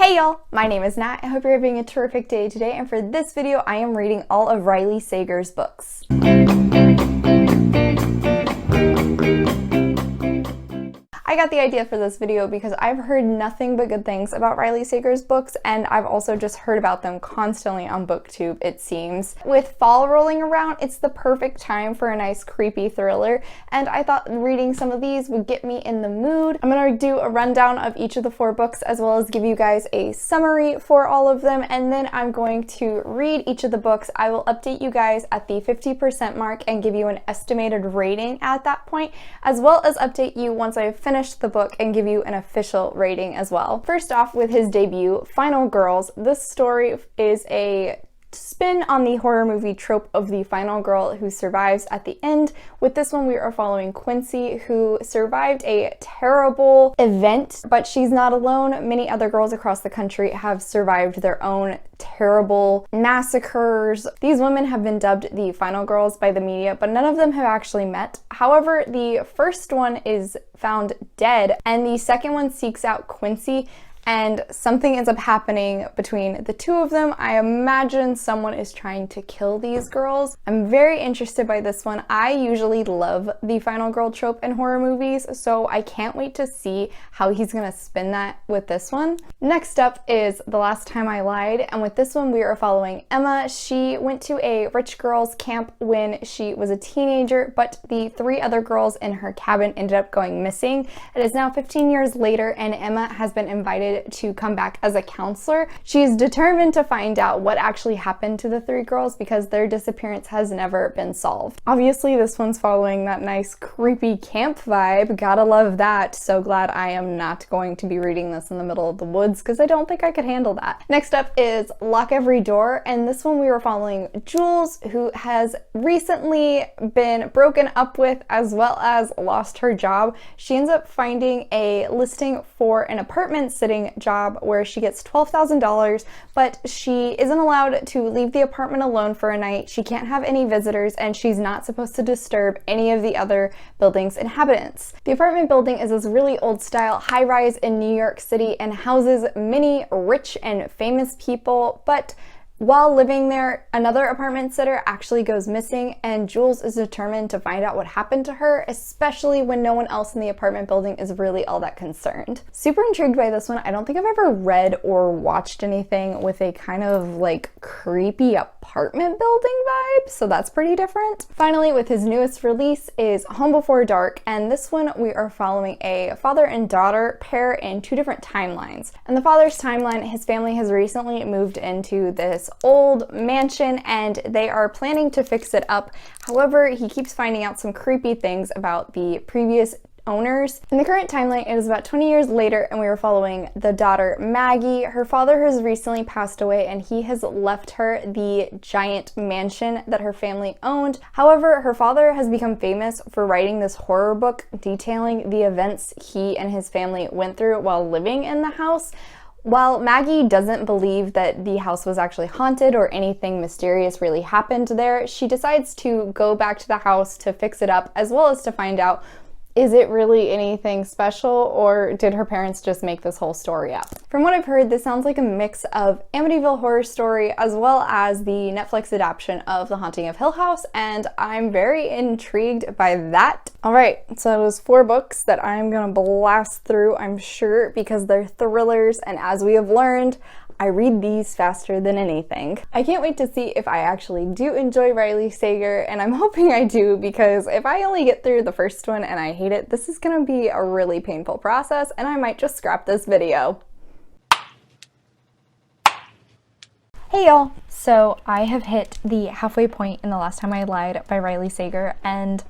Hey y'all, my name is Nat. I hope you're having a terrific day today, and for this video I am reading all of Riley Sager's books. I got the idea for this video because I've heard nothing but good things about Riley Sager's books, and I've also just heard about them constantly on BookTube, it seems. With fall rolling around, it's the perfect time for a nice creepy thriller, and I thought reading some of these would get me in the mood. I'm gonna do a rundown of each of the 4 books as well as give you guys a summary for all of them, and then I'm going to read each of the books. I will update you guys at the 50% mark and give you an estimated rating at that point, as well as update you once I've finished the book and give you an official rating as well. First off, with his debut, Final Girls, this story is a spin on the horror movie trope of the final girl who survives at the end. With this one, we are following Quincy, who survived a terrible event, but she's not alone. Many other girls across the country have survived their own terrible massacres. These women have been dubbed the Final Girls by the media, but none of them have actually met. However, the first one is found dead, and the second one seeks out Quincy, and something ends up happening between the two of them. I imagine someone is trying to kill these girls. I'm very interested by this one. I usually love the final girl trope in horror movies, so I can't wait to see how he's gonna spin that with this one. Next up is The Last Time I Lied, and with this one we are following Emma. She went to a rich girls camp when she was a teenager, but the 3 other girls in her cabin ended up going missing. It is now 15 years later, and Emma has been invited to come back as a counselor. She is determined to find out what actually happened to the 3 girls because their disappearance has never been solved. Obviously, this one's following that nice creepy camp vibe. Gotta love that. So glad I am not going to be reading this in the middle of the woods because I don't think I could handle that. Next up is Lock Every Door, and this one we are following Jules, who has recently been broken up with as well as lost her job. She ends up finding a listing for an apartment sitting job where she gets $12,000, but she isn't allowed to leave the apartment alone for a night. She can't have any visitors, and she's not supposed to disturb any of the other building's inhabitants. The apartment building is this really old style high-rise in New York City and houses many rich and famous people, but while living there, another apartment sitter actually goes missing, and Jules is determined to find out what happened to her, especially when no one else in the apartment building is really all that concerned. Super intrigued by this one. I don't think I've ever read or watched anything with a kind of like creepy apartment building vibe, so that's pretty different. Finally, with his newest release is Home Before Dark, and this one we are following a father and daughter pair in 2 different timelines. In the father's timeline, his family has recently moved into this old mansion and they are planning to fix it up. However, he keeps finding out some creepy things about the previous owners. In the current timeline, it is about 20 years later, and we are following the daughter Maggie. Her father has recently passed away, and he has left her the giant mansion that her family owned. However, her father has become famous for writing this horror book detailing the events he and his family went through while living in the house. While Maggie doesn't believe that the house was actually haunted or anything mysterious really happened there, she decides to go back to the house to fix it up, as well as to find out, is it really anything special, or did her parents just make this whole story up? From what I've heard, this sounds like a mix of Amityville Horror Story as well as the Netflix adaptation of The Haunting of Hill House, and I'm very intrigued by that. Alright, so those 4 books that I'm gonna blast through, I'm sure, because they're thrillers, and as we have learned, I read these faster than anything. I can't wait to see if I actually do enjoy Riley Sager, and I'm hoping I do, because if I only get through the first one and I hate it, this is gonna be a really painful process, and I might just scrap this video. Hey y'all! So I have hit the halfway point in The Last Time I Lied by Riley Sager, and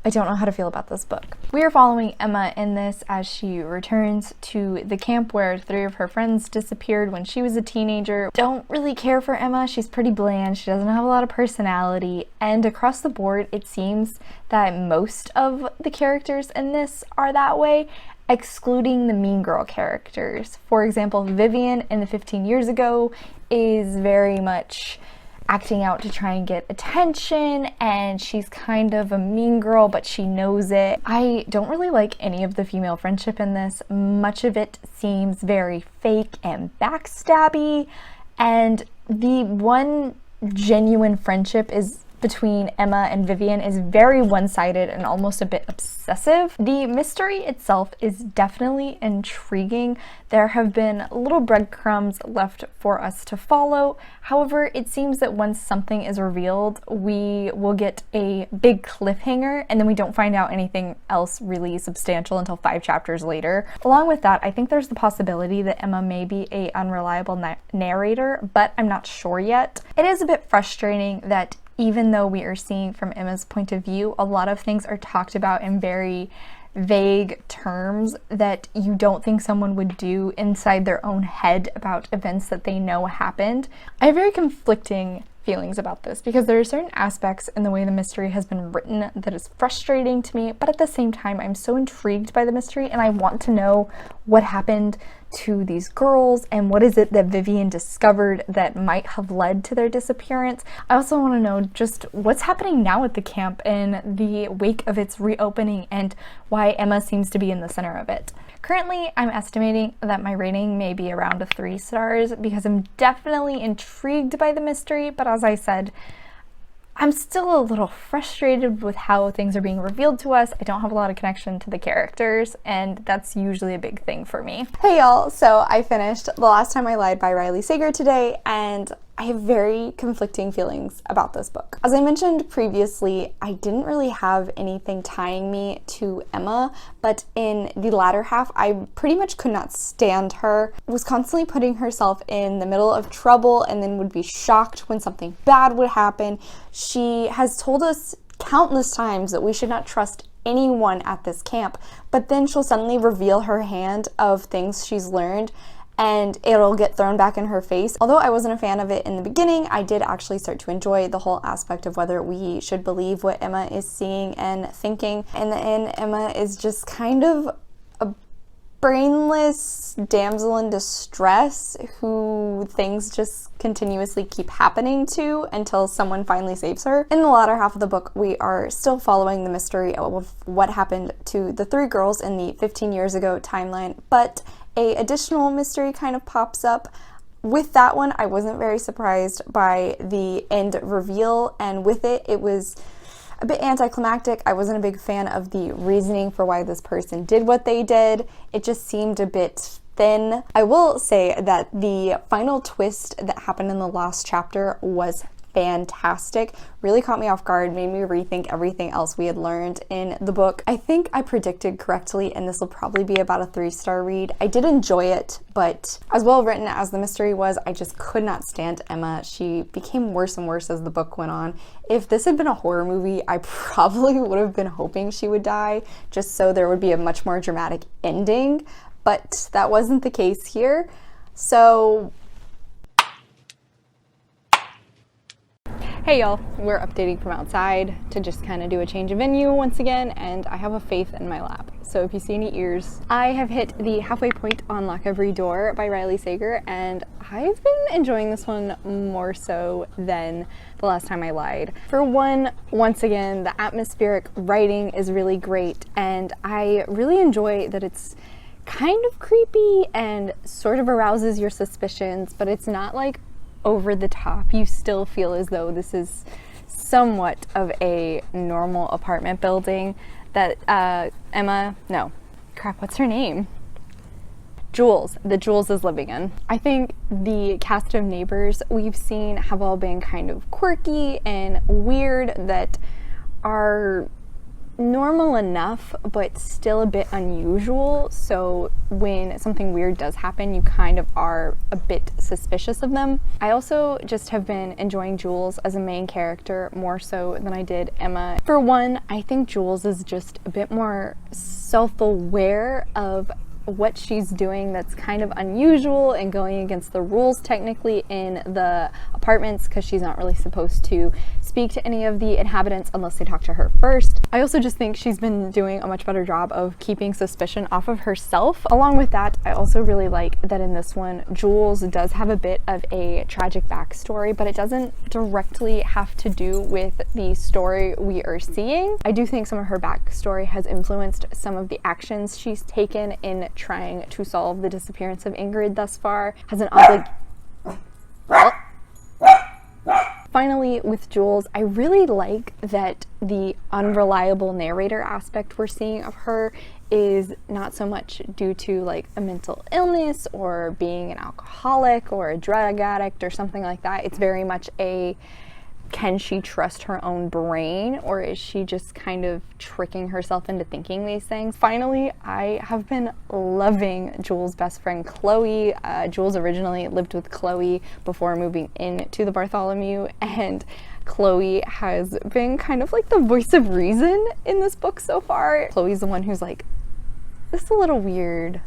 I don't know how to feel about this book. We are following Emma in this as she returns to the camp where 3 of her friends disappeared when she was a teenager. Don't really care for Emma. She's pretty bland. She doesn't have a lot of personality. And across the board, it seems that most of the characters in this are that way, excluding the mean girl characters. For example, Vivian in the 15 Years Ago is very much acting out to try and get attention, and she's kind of a mean girl, but she knows it. I don't really like any of the female friendship in this. Much of it seems very fake and backstabby, and the one genuine friendship is between Emma and Vivian is very one-sided and almost a bit obsessive. The mystery itself is definitely intriguing. There have been little breadcrumbs left for us to follow. However, it seems that once something is revealed, we will get a big cliffhanger, and then we don't find out anything else really substantial until 5 chapters later. Along with that, I think there's the possibility that Emma may be an unreliable narrator, but I'm not sure yet. It is a bit frustrating that even though we are seeing from Emma's point of view, a lot of things are talked about in very vague terms that you don't think someone would do inside their own head about events that they know happened. I have very conflicting feelings about this because there are certain aspects in the way the mystery has been written that is frustrating to me, but at the same time I'm so intrigued by the mystery and I want to know what happened to these girls and what is it that Vivian discovered that might have led to their disappearance. I also want to know just what's happening now at the camp in the wake of its reopening and why Emma seems to be in the center of it. Currently, I'm estimating that my rating may be around 3 stars because I'm definitely intrigued by the mystery, but as I said, I'm still a little frustrated with how things are being revealed to us. I don't have a lot of connection to the characters, and that's usually a big thing for me. Hey y'all, so I finished The Last Time I Lied by Riley Sager today, and I have very conflicting feelings about this book. As I mentioned previously, I didn't really have anything tying me to Emma, but in the latter half, I pretty much could not stand her. Was constantly putting herself in the middle of trouble and then would be shocked when something bad would happen. She has told us countless times that we should not trust anyone at this camp, but then she'll suddenly reveal her hand of things she's learned and it'll get thrown back in her face. Although I wasn't a fan of it in the beginning, I did actually start to enjoy the whole aspect of whether we should believe what Emma is seeing and thinking. In the end, Emma is just kind of a brainless damsel in distress who things just continuously keep happening to until someone finally saves her. In the latter half of the book, we are still following the mystery of what happened to the 3 girls in the 15 years ago timeline, but an additional mystery kind of pops up. With that one, I wasn't very surprised by the end reveal, and with it, it was a bit anticlimactic. I wasn't a big fan of the reasoning for why this person did what they did. It just seemed a bit thin. I will say that the final twist that happened in the last chapter was fantastic. Really caught me off guard, made me rethink everything else we had learned in the book. I think I predicted correctly, and this will probably be about a 3-star read. I did enjoy it, but as well written as the mystery was, I just could not stand Emma. She became worse and worse as the book went on. If this had been a horror movie, I probably would have been hoping she would die, just so there would be a much more dramatic ending, but that wasn't the case here. So hey y'all, we're updating from outside to just kind of do a change of venue once again, and I have a faith in my lap. So if you see any ears, I have hit the halfway point on Lock Every Door by Riley Sager, and I've been enjoying this one more so than The Last Time I Lied. For one, once again, the atmospheric writing is really great, and I really enjoy that it's kind of creepy and sort of arouses your suspicions, but it's not like over the top. You still feel as though this is somewhat of a normal apartment building that what's her name? Jules is living in. I think the cast of neighbors we've seen have all been kind of quirky and weird that are normal enough but still a bit unusual, so when something weird does happen you kind of are a bit suspicious of them. I also just have been enjoying Jules as a main character more so than I did Emma. For one, I think Jules is just a bit more self-aware of what she's doing that's kind of unusual and going against the rules technically in the apartments, because she's not really supposed to speak to any of the inhabitants unless they talk to her first. I also just think she's been doing a much better job of keeping suspicion off of herself. Along with that, I also really like that in this one, Jules does have a bit of a tragic backstory, but it doesn't directly have to do with the story we are seeing. I do think some of her backstory has influenced some of the actions she's taken in trying to solve the disappearance of Ingrid thus far. Has an Finally, with Jules, I really like that the unreliable narrator aspect we're seeing of her is not so much due to like a mental illness or being an alcoholic or a drug addict or something like that. It's very much a, can she trust her own brain, or is she just kind of tricking herself into thinking these things? Finally, I have been loving Jules' best friend, Chloe. Jules originally lived with Chloe before moving into the Bartholomew, and Chloe has been kind of like the voice of reason in this book so far. Chloe's the one who's like, this is a little weird.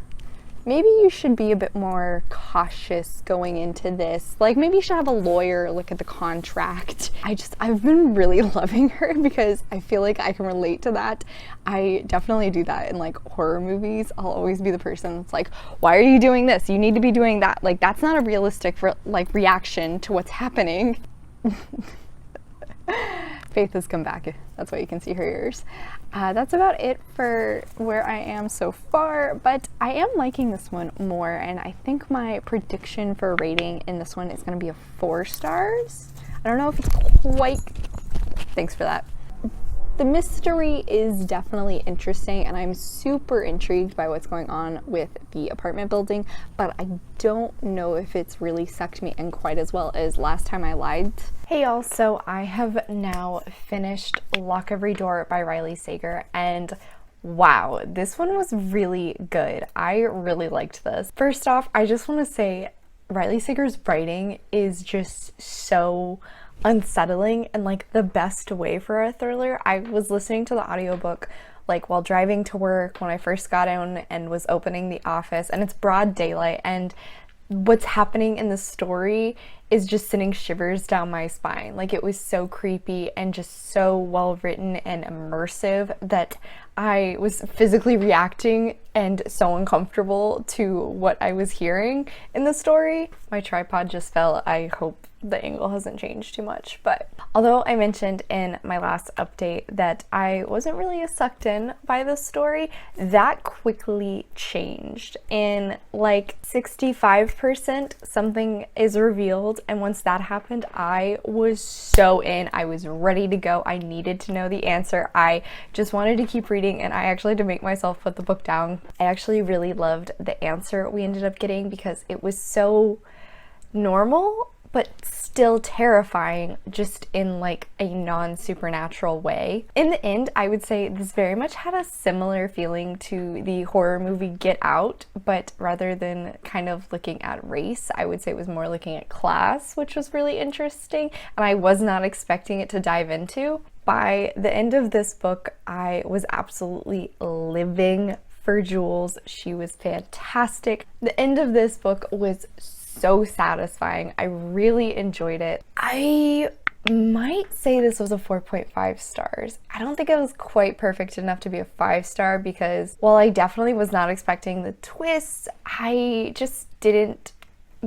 Maybe you should be a bit more cautious going into this. Like, maybe you should have a lawyer look at the contract. I've been really loving her because I feel like I can relate to that. I definitely do that in like horror movies. I'll always be the person that's like, why are you doing this? You need to be doing that. Like, that's not a realistic reaction to what's happening. Faith has come back. That's why you can see her ears. That's about it for where I am so far, but I am liking this one more, and I think my prediction for rating in this one is going to be a 4 stars. I don't know if it's quite... Thanks for that. The mystery is definitely interesting, and I'm super intrigued by what's going on with the apartment building, but I don't know if it's really sucked me in quite as well as last time I lied. Hey y'all, so I have now finished Lock Every Door by Riley Sager, and wow, this one was really good. I really liked this. First off, I just want to say Riley Sager's writing is just so unsettling and like the best way for a thriller. I was listening to the audiobook like while driving to work when I first got in and was opening the office, and it's broad daylight, and what's happening in the story is just sending shivers down my spine. Like, it was so creepy and just so well written and immersive that I was physically reacting and so uncomfortable to what I was hearing in the story. My tripod just fell. I hope the angle hasn't changed too much, but although I mentioned in my last update that I wasn't really as sucked in by this story, that quickly changed. In like 65%, something is revealed, and once that happened, I was so in. I was ready to go. I needed to know the answer. I just wanted to keep reading, and I actually had to make myself put the book down. I actually really loved the answer we ended up getting because it was so normal but still terrifying, just in like a non-supernatural way. In the end, I would say this very much had a similar feeling to the horror movie Get Out, but rather than kind of looking at race, I would say it was more looking at class, which was really interesting, and I was not expecting it to dive into. By the end of this book, I was absolutely living for Jules. She was fantastic. The end of this book was so satisfying. I really enjoyed it. I might say this was a 4.5 stars. I don't think it was quite perfect enough to be a 5-star because while I definitely was not expecting the twists, I just didn't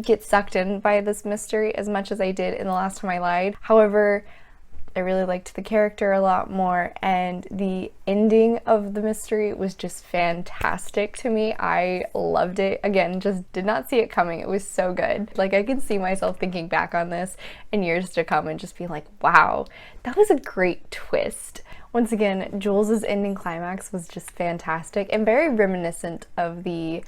get sucked in by this mystery as much as I did in The Last Time I Lied. However, I really liked the character a lot more, and the ending of the mystery was just fantastic to me. I loved it. Again, just did not see it coming. It was so good. Like, I can see myself thinking back on this in years to come and just be like, wow, that was a great twist. Once again, Jules's ending climax was just fantastic and very reminiscent of the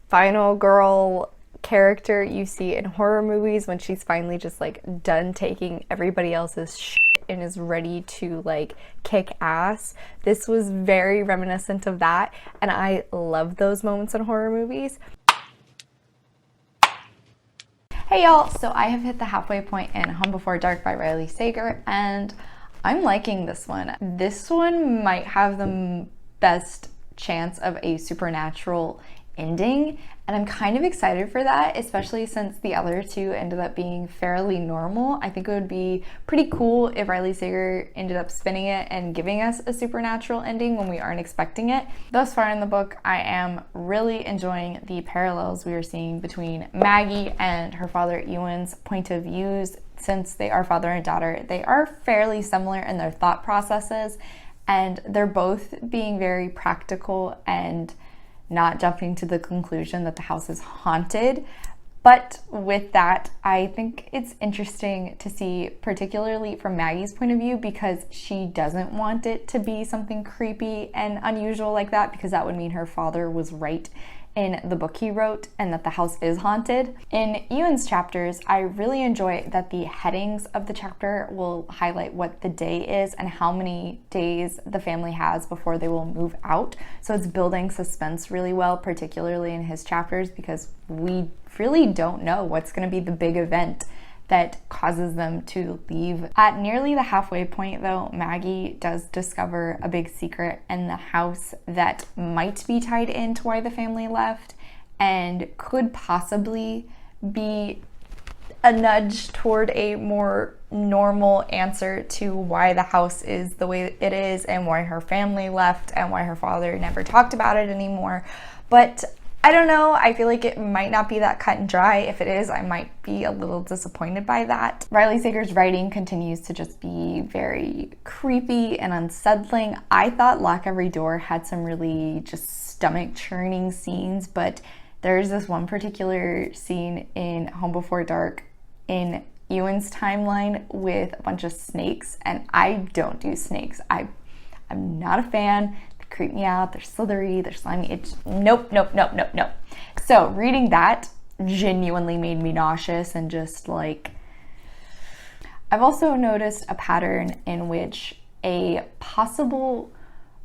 final girl character you see in horror movies when she's finally just like done taking everybody else's shit and is ready to like kick ass. This was very reminiscent of that, and I love those moments in horror movies. Hey y'all, so I have hit the halfway point in Home Before Dark by Riley Sager, and I'm liking this one. This one might have the best chance of a supernatural ending, and I'm kind of excited for that, especially since the other two ended up being fairly normal. I think it would be pretty cool if Riley Sager ended up spinning it and giving us a supernatural ending when we aren't expecting it. Thus far in the book, I am really enjoying the parallels we are seeing between Maggie and her father Ewan's point of views. Since they are father and daughter, they are fairly similar in their thought processes, and they're both being very practical and not jumping to the conclusion that the house is haunted. But with that, I think it's interesting to see, particularly from Maggie's point of view, because she doesn't want it to be something creepy and unusual like that, because that would mean her father was right in the book he wrote and that the house is haunted. In Ewan's chapters, I really enjoy that the headings of the chapter will highlight what the day is and how many days the family has before they will move out. So it's building suspense really well, particularly in his chapters, because we really don't know what's going to be the big event that causes them to leave. At nearly the halfway point though, Maggie does discover a big secret in the house that might be tied into why the family left and could possibly be a nudge toward a more normal answer to why the house is the way it is and why her family left and why her father never talked about it anymore. But I don't know, I feel like it might not be that cut and dry. If it is, I might be a little disappointed by that. Riley Sager's writing continues to just be very creepy and unsettling. I thought Lock Every Door had some really just stomach churning scenes, but there's this one particular scene in Home Before Dark in Ewan's timeline with a bunch of snakes, and I don't do snakes. I'm not a fan. Creep me out, they're slithery, they're slimy, it's nope. So reading that genuinely made me nauseous and just like, I've also noticed a pattern in which a possible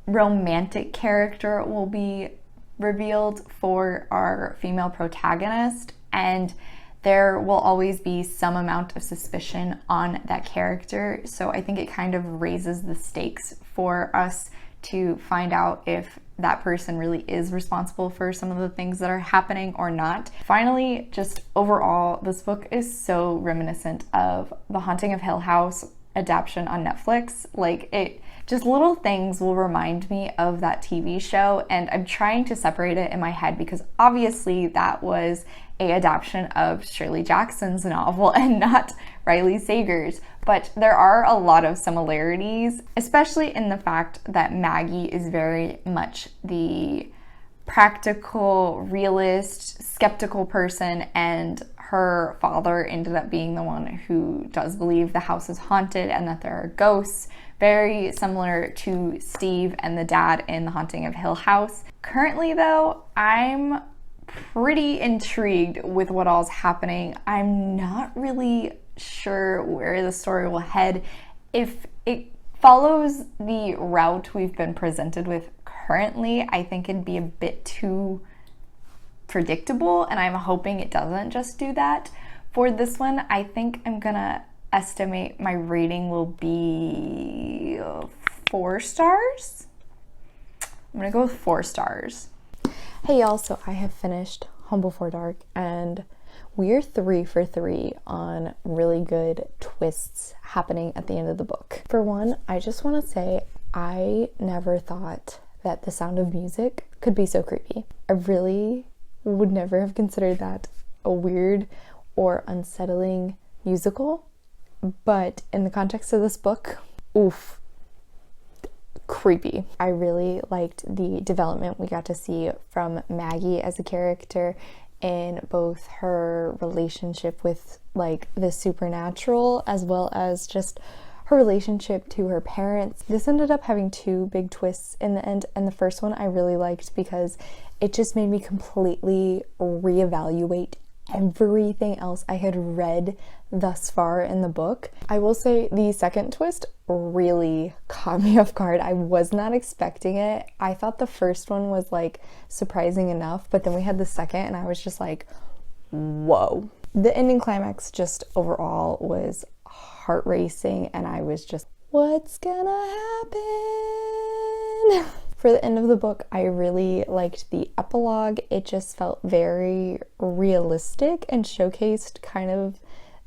romantic character will be revealed for our female protagonist, and there will always be some amount of suspicion on that character. So I think it kind of raises the stakes for us to find out if that person really is responsible for some of the things that are happening or not. Finally, just overall, this book is so reminiscent of The Haunting of Hill House adaptation on Netflix. Like, it just little things will remind me of that TV show, and I'm trying to separate it in my head because obviously that was a adaptation of Shirley Jackson's novel and not Riley Sager's. But there are a lot of similarities, especially in the fact that Maggie is very much the practical, realist, skeptical person, and her father ended up being the one who does believe the house is haunted and that there are ghosts, very similar to Steve and the dad in The Haunting of Hill House. Currently though, I'm pretty intrigued with what all's happening. I'm not really sure where the story will head. If it follows the route we've been presented with currently, I think it'd be a bit too predictable, and I'm hoping it doesn't just do that. For this one, I think I'm gonna estimate my rating will be 4 stars. I'm gonna go with 4 stars. Hey y'all, so I have finished Home Before Dark, and we're 3 for 3 on really good twists happening at the end of the book. For one, I just want to say I never thought that The Sound of Music could be so creepy. I really would never have considered that a weird or unsettling musical, but in the context of this book, oof, creepy. I really liked the development we got to see from Maggie as a character in both her relationship with like the supernatural as well as just her relationship to her parents. This ended up having 2 big twists in the end, and the first one I really liked because it just made me completely reevaluate everything else I had read thus far in the book. I will say the second twist really caught me off guard. I was not expecting it. I thought the first one was like surprising enough, but then we had the second and I was just like, whoa. The ending climax just overall was heart racing, and I was just, what's gonna happen? For the end of the book, I really liked the epilogue. It just felt very realistic and showcased kind of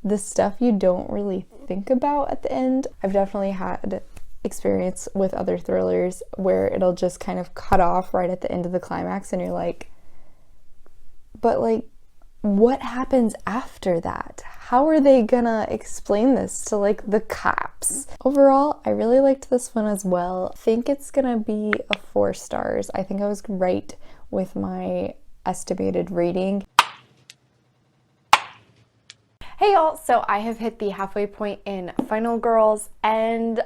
the stuff you don't really think about at the end. I've definitely had experience with other thrillers where it'll just kind of cut off right at the end of the climax and you're like, but like, what happens after that? How are they gonna explain this to like the cops? Overall, I really liked this one as well. I think it's gonna be a 4 stars. I think I was right with my estimated rating. Hey y'all, so I have hit the halfway point in Final Girls, and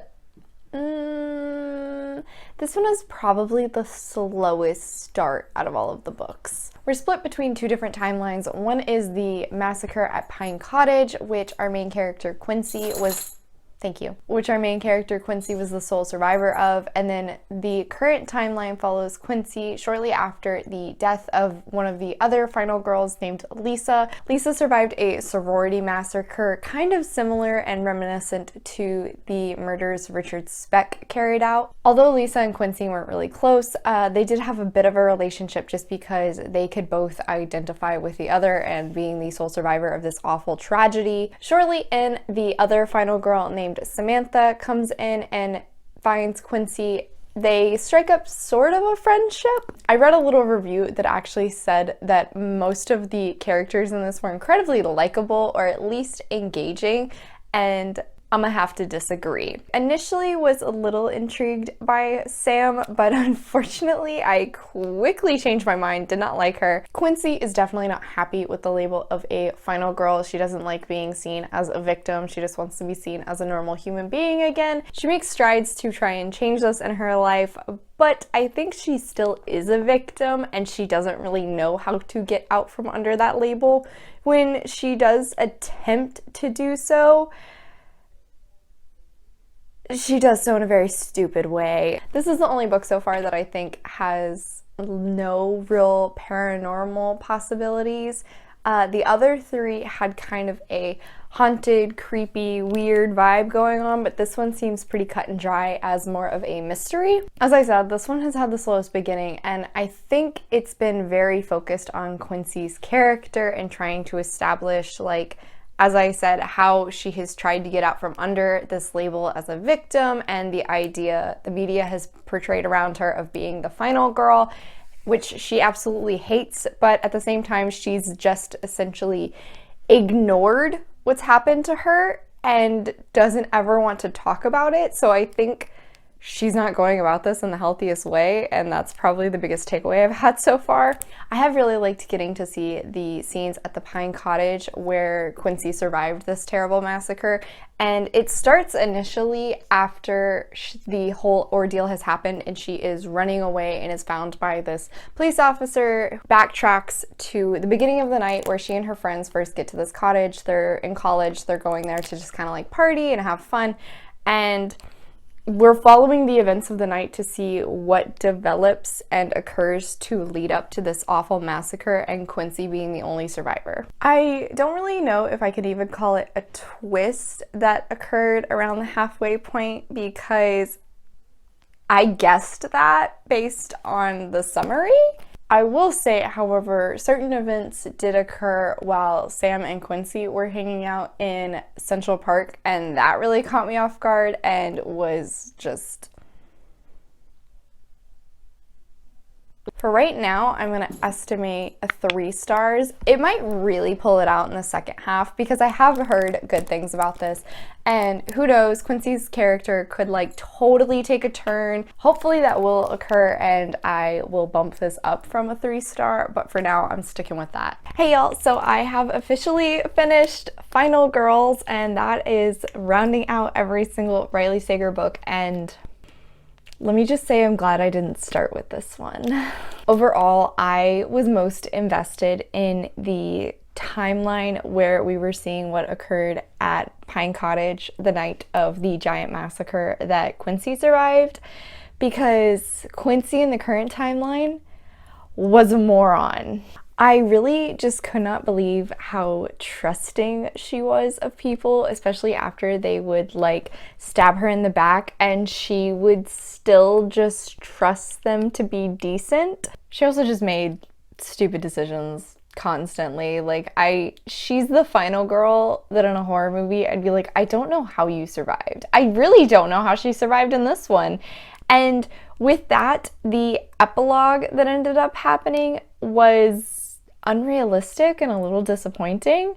this one is probably the slowest start out of all of the books. We're split between 2 different timelines. One is the massacre at Pine Cottage, which our main character Quincy was the sole survivor of, and then the current timeline follows Quincy shortly after the death of one of the other final girls named Lisa. Lisa survived a sorority massacre kind of similar and reminiscent to the murders Richard Speck carried out. Although Lisa and Quincy weren't really close, they did have a bit of a relationship just because they could both identify with the other and being the sole survivor of this awful tragedy. Shortly in, the other final girl named Samantha comes in and finds Quincy. They strike up sort of a friendship. I read a little review that actually said that most of the characters in this were incredibly likable or at least engaging, and I'm gonna have to disagree. Initially was a little intrigued by Sam, but unfortunately I quickly changed my mind, did not like her. Quincy is definitely not happy with the label of a final girl. She doesn't like being seen as a victim. She just wants to be seen as a normal human being again. She makes strides to try and change this in her life, but I think she still is a victim and she doesn't really know how to get out from under that label. When she does attempt to do so, she does so in a very stupid way. This is the only book so far that I think has no real paranormal possibilities. The other 3 had kind of a haunted, creepy, weird vibe going on, but this one seems pretty cut and dry as more of a mystery. As I said, this one has had the slowest beginning, and I think it's been very focused on Quincy's character and trying to establish, like, as I said, how she has tried to get out from under this label as a victim, and the idea the media has portrayed around her of being the final girl, which she absolutely hates, but at the same time she's just essentially ignored what's happened to her and doesn't ever want to talk about it. So I think she's not going about this in the healthiest way, and that's probably the biggest takeaway I've had so far. I have really liked getting to see the scenes at the Pine Cottage where Quincy survived this terrible massacre, and it starts initially after the whole ordeal has happened and she is running away and is found by this police officer. Backtracks to the beginning of the night where she and her friends first get to this cottage. They're in college, they're going there to just kind of like party and have fun, and we're following the events of the night to see what develops and occurs to lead up to this awful massacre, and Quincy being the only survivor. I don't really know if I could even call it a twist that occurred around the halfway point, because I guessed that based on the summary. I will say, however, certain events did occur while Sam and Quincy were hanging out in Central Park, and that really caught me off guard and was just... For right now, I'm going to estimate a 3 stars. It might really pull it out in the second half because I have heard good things about this, and who knows, Quincy's character could like totally take a turn. Hopefully that will occur and I will bump this up from a 3 star, but for now I'm sticking with that. Hey y'all, so I have officially finished Final Girls, and that is rounding out every single Riley Sager book, and let me just say I'm glad I didn't start with this one. Overall, I was most invested in the timeline where we were seeing what occurred at Pine Cottage the night of the giant massacre that Quincy survived, because Quincy in the current timeline was a moron. I really just could not believe how trusting she was of people, especially after they would like stab her in the back and she would still just trust them to be decent. She also just made stupid decisions constantly. Like, she's the final girl that in a horror movie I'd be like, I don't know how you survived. I really don't know how she survived in this one. And with that, the epilogue that ended up happening was unrealistic and a little disappointing.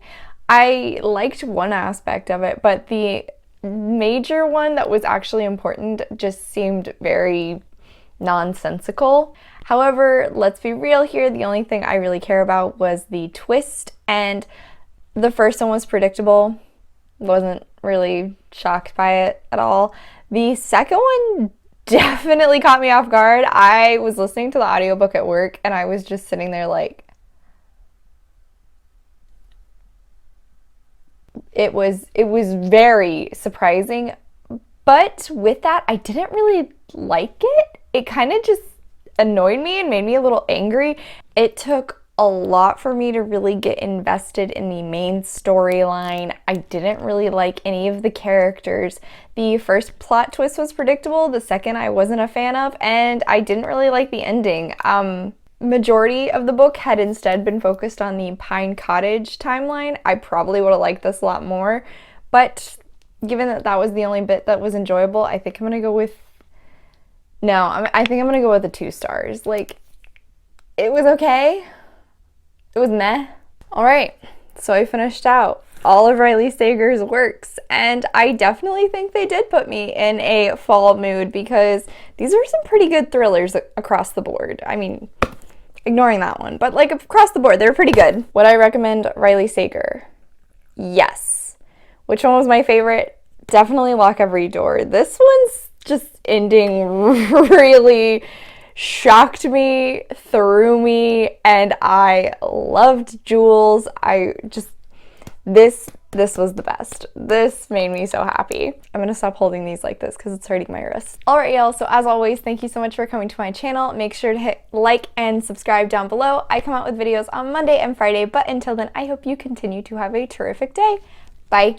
I liked one aspect of it, but the major one that was actually important just seemed very nonsensical. However, let's be real here, the only thing I really care about was the twist, and the first one was predictable. Wasn't really shocked by it at all. The second one definitely caught me off guard. I was listening to the audiobook at work and I was just sitting there like, it was very surprising, but with that, I didn't really like it. It kind of just annoyed me and made me a little angry. It took a lot for me to really get invested in the main storyline. I didn't really like any of the characters. The first plot twist was predictable, the second I wasn't a fan of, and I didn't really like the ending. Majority of the book had instead been focused on the Pine Cottage timeline. I probably would have liked this a lot more, but given that that was the only bit that was enjoyable, I think I'm gonna go with, I think I'm gonna go with the 2 stars. Like, it was okay. It was meh. All right, so I finished out all of Riley Sager's works, and I definitely think they did put me in a fall mood because these are some pretty good thrillers across the board. I mean, ignoring that one, but like across the board, they're pretty good. Would I recommend Riley Sager? Yes. Which one was my favorite? Definitely Lock Every Door. This one's just ending really shocked me, threw me, and I loved Jules. This was the best. This made me so happy. I'm gonna stop holding these like this because it's hurting my wrist. All right, y'all, so as always, thank you so much for coming to my channel. Make sure to hit like and subscribe down below. I come out with videos on Monday and Friday, but until then, I hope you continue to have a terrific day. Bye.